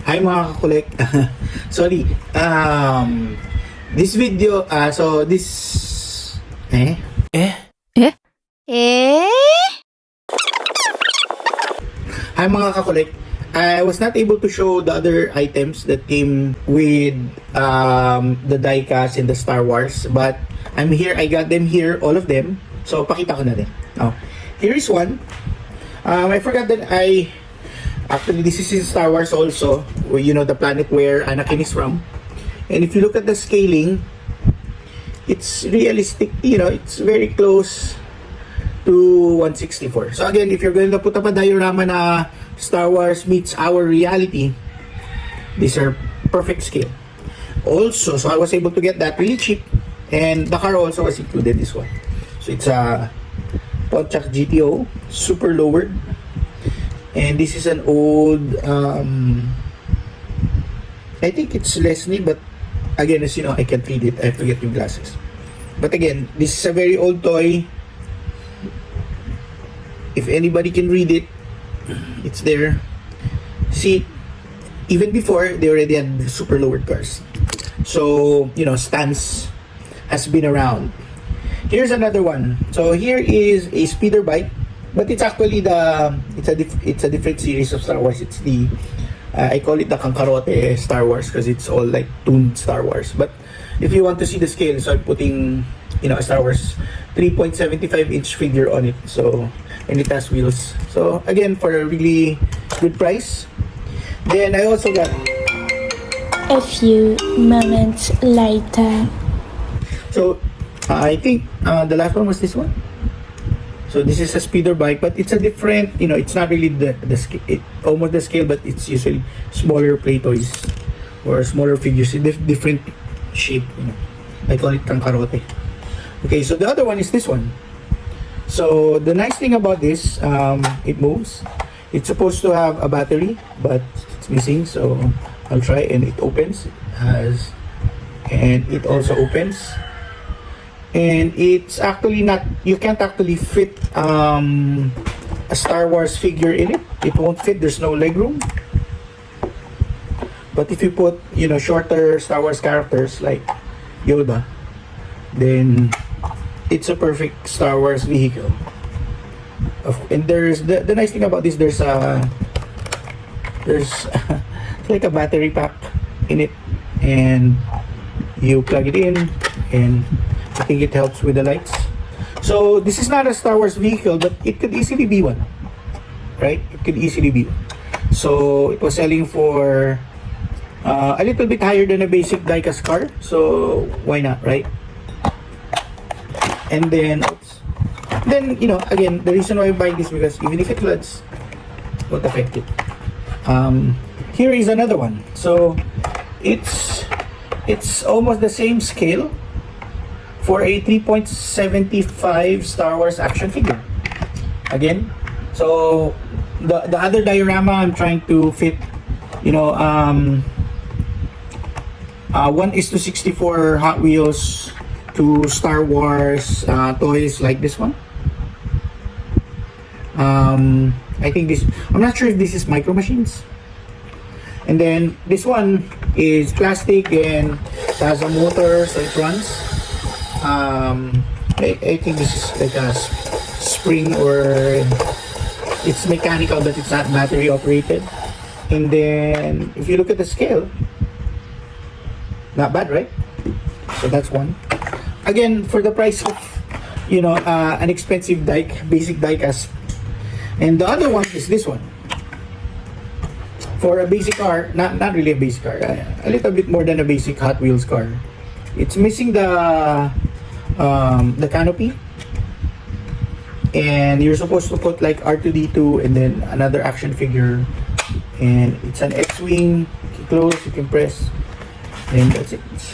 Hi mga kakulik. Sorry. This video, so this... Eh? Eh? Eh? Eh? Hi mga kakulik. I was not able to show the other items that came with the diecast in the Star Wars, but I'm here. I got them here, all of them. So pakita ko na din. Oh, here is one. I forgot that actually this is in Star Wars also, where you know the planet where Anakin is from. And if you look at the scaling, it's realistic. You know, it's very close to 164. So again, if you're going to put up a diorama na Star Wars meets our reality, these are perfect scale. Also, so I was able to get that really cheap, and the car also was included, this one. So it's a Pontiac GTO, super lowered, and this is an old, I think it's Leslie, but again, as you know, I can't read it. I have to get new glasses. But again, this is a very old toy. If anybody can read it, it's there. See, even before, they already had super lowered cars. So, you know, stance has been around. Here's another one. So here is a speeder bike, but it's actually it's a different series of Star Wars. It's the I call it the Kankarote Star Wars because it's all like tuned Star Wars. But if you want to see the scale, so I'm putting, you know, a Star Wars 3.75-inch figure on it. So, and it has wheels. So again, for a really good price. Then I also got A few moments later. So I think the last one was this one. So this is a speeder bike, but it's a different, you know, it's not really the scale, almost the scale, but it's usually smaller play toys or smaller figures in different shape. You know, I call it Kankarote. Okay, so the other one is this one. So the nice thing about this, it moves. It's supposed to have a battery, but it's missing. So I'll try, and it opens, and it also opens. And it's actually not, you can't actually fit a Star Wars figure in it. It won't fit, there's no leg room. But if you put, you know, shorter Star Wars characters like Yoda, then it's a perfect Star Wars vehicle. And there's the nice thing about this, there's it's like a battery pack in it, and you plug it in, and I think it helps with the lights. So this is not a Star Wars vehicle, but it could easily be one, right? It could easily be one. So it was selling for a little bit higher than a basic diecast car. So why not, right? And then you know, again, the reason why I'm buying this, because even if it floods, it won't affect it. Here is another one. So it's almost the same scale for a 3.75 Star Wars action figure. Again, so the other diorama I'm trying to fit, you know, 1:64 Hot Wheels to Star Wars toys like this one. I think this, I'm not sure if this is Micro Machines. And then this one is plastic and has a motor, so it runs. I think this is like a spring, or it's mechanical, but it's not battery operated. And then if you look at the scale, not bad, right? So that's one. Again, for the price of, you know, an expensive basic diecast. And the other one is this one. For a basic car, not really a basic car, a little bit more than a basic Hot Wheels car. It's missing the canopy, and you're supposed to put like R2D2 and then another action figure, and it's an X-wing. You close, you can press, and that's it. It's,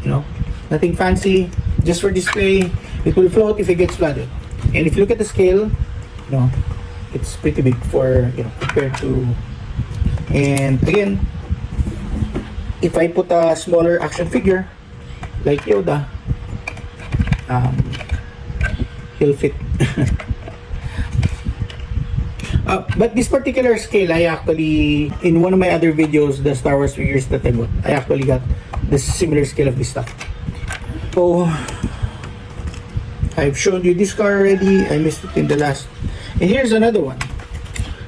you know, nothing fancy, just for display. It will float if it gets flooded. And if you look at the scale, you know, it's pretty big for, you know, compared to. And again, if I put a smaller action figure like Yoda, he'll fit. But this particular scale, I actually, in one of my other videos, the Star Wars figures that I bought, I actually got the similar scale of this stuff. So, I've shown you this car already. I missed it in the last. And here's another one.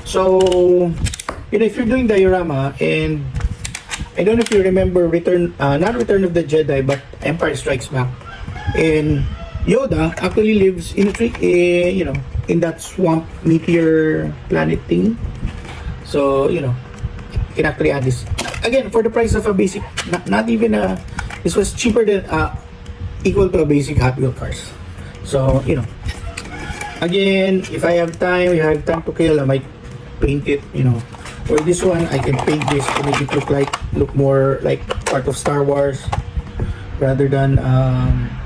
So, if you're doing diorama, and I don't know if you remember not Return of the Jedi, but Empire Strikes Back. And Yoda actually lives in a tree, in that swamp meteor planet thing. So, you can actually add this. Again, for the price of a basic, not even this was cheaper than, equal to a basic Hot Wheel cars. So, again, if I have time to kill, I might paint it, For this one, I can paint this to make it look more like part of Star Wars rather than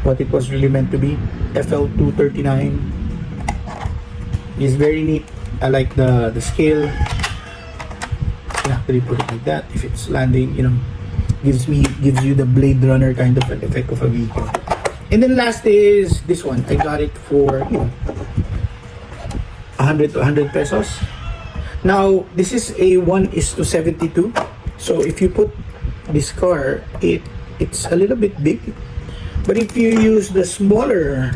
what it was really meant to be. FL239 is very neat. I like the scale. You can actually put it like that. If it's landing, gives you the Blade Runner kind of an effect of a vehicle. And then last is this one. I got it for 100 to 100 pesos. Now, this is a 1:72. So if you put this car, it's a little bit big. But if you use the smaller,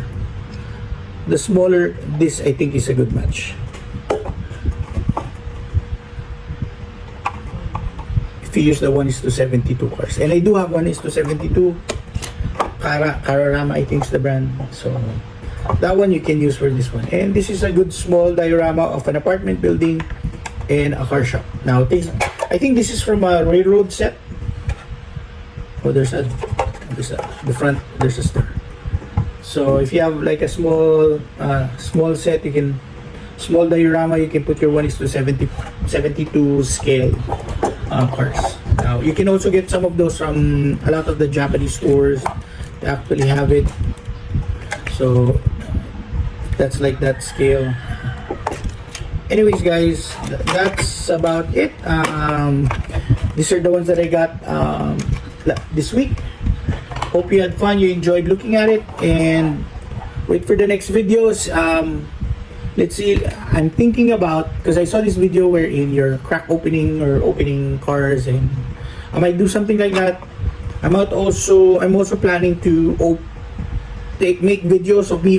this I think is a good match. If you use the 1:72 cars. And I do have 1:72. Carorama, I think is the brand. So that one you can use for this one. And this is a good small diorama of an apartment building and a car shop. Now, I think this is from a railroad set. Oh, there's the front, there's a star. So if you have like a small set, small diorama, you can put your 1:72 scale cars. Now, you can also get some of those from a lot of the Japanese stores. They actually have it. So that's like that scale. Anyways, guys, that's about it. These are the ones that I got this week. Hope you had fun, you enjoyed looking at it, and wait for the next videos. Let's see, I'm thinking about, because I saw this video wherein you're crack opening or opening cars, and I might do something like that. I'm also planning to make videos of me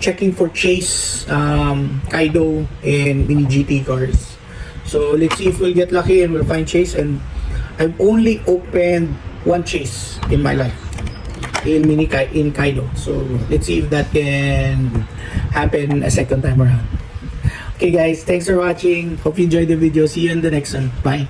checking for Chase, Kaido, and Mini GT cars. So let's see if we'll get lucky and we'll find Chase. And I've only opened one Chase in my life, in Kaido. So let's see if that can happen a second time around. Okay guys, thanks for watching. Hope you enjoyed the video. See you in the next one. Bye.